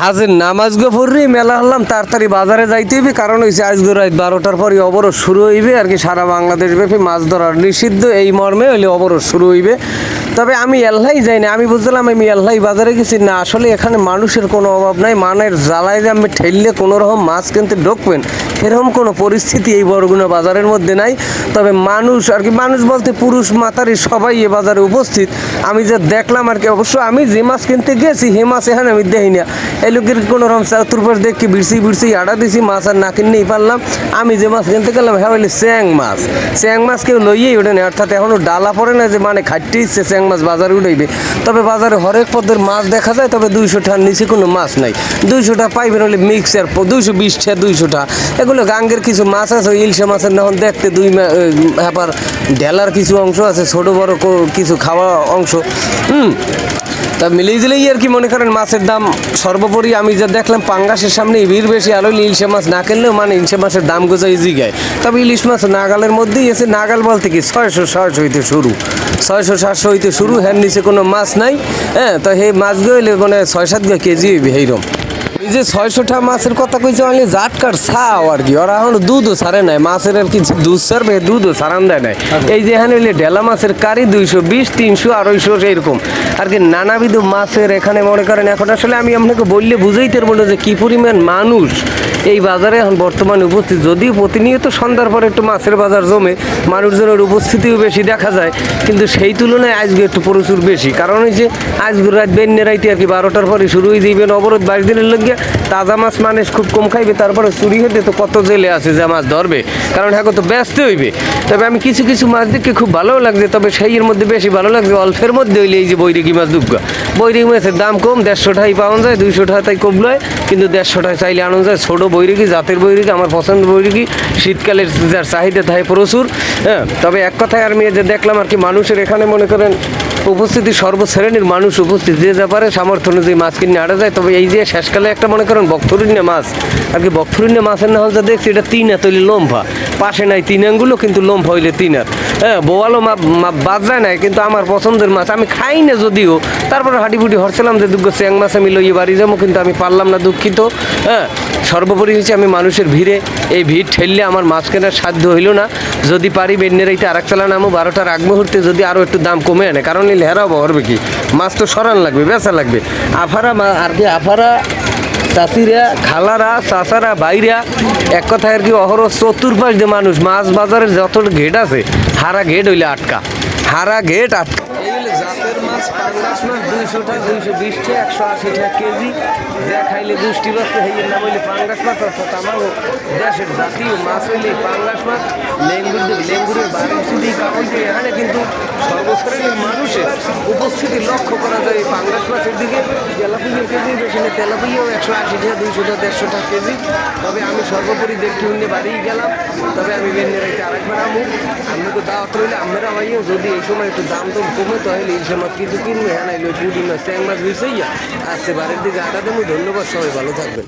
হাজের নামাজ গো পড়রি মেলা হলাম তাড়াতাড়ি বাজারে যাইতে হইবে, কারণ হইছে আজকে রাত 12টার পরই অবরোধ শুরু হইবে আর কি। সারা বাংলাদেশ ব্যাপী মাছ ধরার নিষিদ্ধ এই মর্মে হইলে অবরোধ শুরু হইবে। তবে আমি এল্লাই যাই না, আমি বুঝলাম আমি এল্লাই বাজারে গেছি না, আসলে এখানে মানুষের কোনো অভাব নাই। মানের জ্বালায় যে আমি ঠেললে কোনো রকম মাছ কিনতে ঢুকবেন এরকম কোনো পরিস্থিতি এই বরগুনা বাজারের মধ্যে নাই। তবে মানুষ আর কি, মানুষ বলতে পুরুষ মাতারি সবাই এ বাজারে উপস্থিত। আমি যে দেখলাম আর কি, অবশ্য আমি যে মাছ কিনতে গেছি সে মাছ এখানে আমি দেখি না। এই লোকের কোনো রকম চতুর্পাশ দেখি বিড়ছি আড়া দিছি, মাছ আর না কিনেই পারলাম। আমি যে মাছ কিনতে গেলাম হ্যাঁ বলি চ্যাং মাছ কেউ লইয়েই ওঠে না, অর্থাৎ এখনও ডালা পড়ে না যে মানে খাইতে ইচ্ছে চ্যাং মাছ বাজারে উঠাইবে। তবে বাজারে হরেক পদের মাছ দেখা যায়, তবে 200 টাকার নিচে কোনো মাছ নাই। 200 টাকা পাইবেন হলে মিক্সার 220 টাকা 200 টাকা। এগুলো গাঙ্গের কিছু মাছ আছে, ইলশা মাছের যখন দেখতে আবার ঢেলার কিছু অংশ আছে, ছোটো বড় কিছু খাওয়া অংশ। তা মিলিয়ে দিলেই আর কি মনে করেন মাছের দাম সর্বোপরি আমি যা দেখলাম পাঙ্গাসের সামনে ভিড় বেশি। আর হইলে ইলিশ মাছ না কিনলেও মানে ইলিশ মাছের দাম গোজা ইজি গায়। তবে ইলিশ মাছ নাগালের মধ্যেই এসে, নাগাল বলতে কি 600-700 হইতে শুরু, 600-700 হইতে শুরু, হ্যাঁ নিচে কোনো মাছ নাই। হ্যাঁ, তো সেই মাছগুলো হইলে মানে 6-7 কেজি হইবে এইরকম। এই যে 600 টাকা মাছের কথা কইছে মানে জাটকার ছাও আর কি, ওরা এখন দুধও ছাড়ে নাই মাছের আর কি, দুধ ছাড়বে দুধও ছাড়ান দেয় নাই। এই যে এখানে হইলে ঢেলা মাছের কারি 220, 300, 250 এইরকম আর কি নানাবিধ মাছের এখানে মনে করেন। এখন আসলে আমি আপনাকে বললে বুঝাইতে পারবো না যে কী পরিমাণ মানুষ এই বাজারে এখন বর্তমানে উপস্থিত। যদিও প্রতিনিয়ত সন্ধ্যার পরে একটু মাছের বাজার জমে, মানুষজনের উপস্থিতিও বেশি দেখা যায়, কিন্তু সেই তুলনায় আজকে একটু প্রচুর বেশি। কারণ হচ্ছে আজকে রাত বেন্যে রাইতে আর কি 12টার পরে শুরু হয়ে যাইবেন অবরোধ 22 দিনের লগে। তাজা মাছ মানুষ খুব কম খাইবে, তারপরে চুরি হতে তো কত জেলে আছে যে মাছ ধরবে, কারণ এখন তো ব্যস্ত হইবে। তবে আমি কিছু মাছ দেখে খুব ভালোও লাগছে, তবে সেইয়ের মধ্যে বেশি ভালো লাগছে অল্পের মধ্যে হইলে এই যে বৈরিকি মাছ দুগ্গা। বৈরিকি মাছের দাম কম, 150 টাকাই পাওয়া যায়, 200 টাকা তাই কমলয়, কিন্তু 150 টাকা চাইলে আনা যায়। ছোটো বৈরিকি, জাতের বৈরিকি আমার পছন্দ বৈরিকি, শীতকালের যার চাহিদা থাকে প্রচুর। হ্যাঁ, তবে এক কথায় আমি যে দেখলাম আর কি মানুষের এখানে মনে করেন উপস্থিতি সর্বশ্রেণীর মানুষ উপস্থিত, যে ব্যাপারে সামর্থ্য অনুযায়ী মাছ কিনে আনা যায়। তবে এই যে শেষকালে একটা মনে করেন বকথুরিন্যা মাছ আর কি, বকথুরিন্যা মাছের না হলে দেখছি এটা 3 হাত হইলে লম্ফা, পাশে নাই 3 আঙ্গুলো কিন্তু লম্ফা হইলে 3 হাত। হ্যাঁ, বোয়ালো মাপ বাদ যায় নাই, কিন্তু আমার পছন্দের মাছ আমি খাই না যদিও, তারপরে হাঁটিপুটি হরছিলাম যে দুগ্গ চ্যাং মাছ আমি লইয়ে বাড়ি যাবো, কিন্তু আমি পারলাম না, দুঃখিত। হ্যাঁ, সর্বোপরি হচ্ছে আমি মানুষের ভিড়ে, এই ভিড় ঠেললে আমার মাছ কেনার সাধ্য হইল না। যদি পারি বেন্যের এইটা আর এক চালা নামো 12টার আগ মুহূর্তে যদি আরও একটু দাম কমে আনে, কারণ এই হেরাবো হবে কি, মাছ তো সরান লাগবে, বেচা লাগবে। আফারা আর কি, আফারা চাষিরা, খালারা, চাষারা, বাইরা, এক কথায় আর কি অহরহ চতুর্পাশ দিয়ে মানুষ। মাছ বাজারের যত গেট আছে হারা গেট হইলে আটকা, হারা গেট আটকা। এই হলে জাতের মাছ, পাঙ্গাস মাছ 200 টাকা, 220 টাকা, 180 টাকা কেজি। যা খাইলে দুষ্টি বাচ্চ হইলে না বললে পাঙ্গাস মাছ, অর্থাৎ আমার দেশের জাতীয় মাছ হইলে পাঙ্গাস মাছ। লেঙ্গুরের বাড়ির শুধু কাপড় দিয়ে এখানে কিন্তু সর্বশ্রেণীর মানুষের উপস্থিতি লক্ষ্য করা যায় এই পাঙ্গাস মাছের দিকে। তেলাপিয়ার কেজি বেশি না, তেলাপিয়াও 180 টাকা, 200 টাকা, 150 টাকা কেজি। তবে আমি সর্বোপরি দেখতে উঠে বাড়িই গেলাম। তবে আমি বেন্যের রাইতে আরেকবার আমু, আমি তো দাওয়াত রইলে আমরা ভাইও যদি এই সময় একটু দাম তো কমে, তাহলে ইলিশ মাছ কিছু কিনবে। হ্যাঁ, নাইলে পুঁটি মাছ, চ্যাং মাছ বিষইয়া আসছে বাড়ির দিকে আটা দেবো। ধন্যবাদ, সবাই ভালো থাকবেন।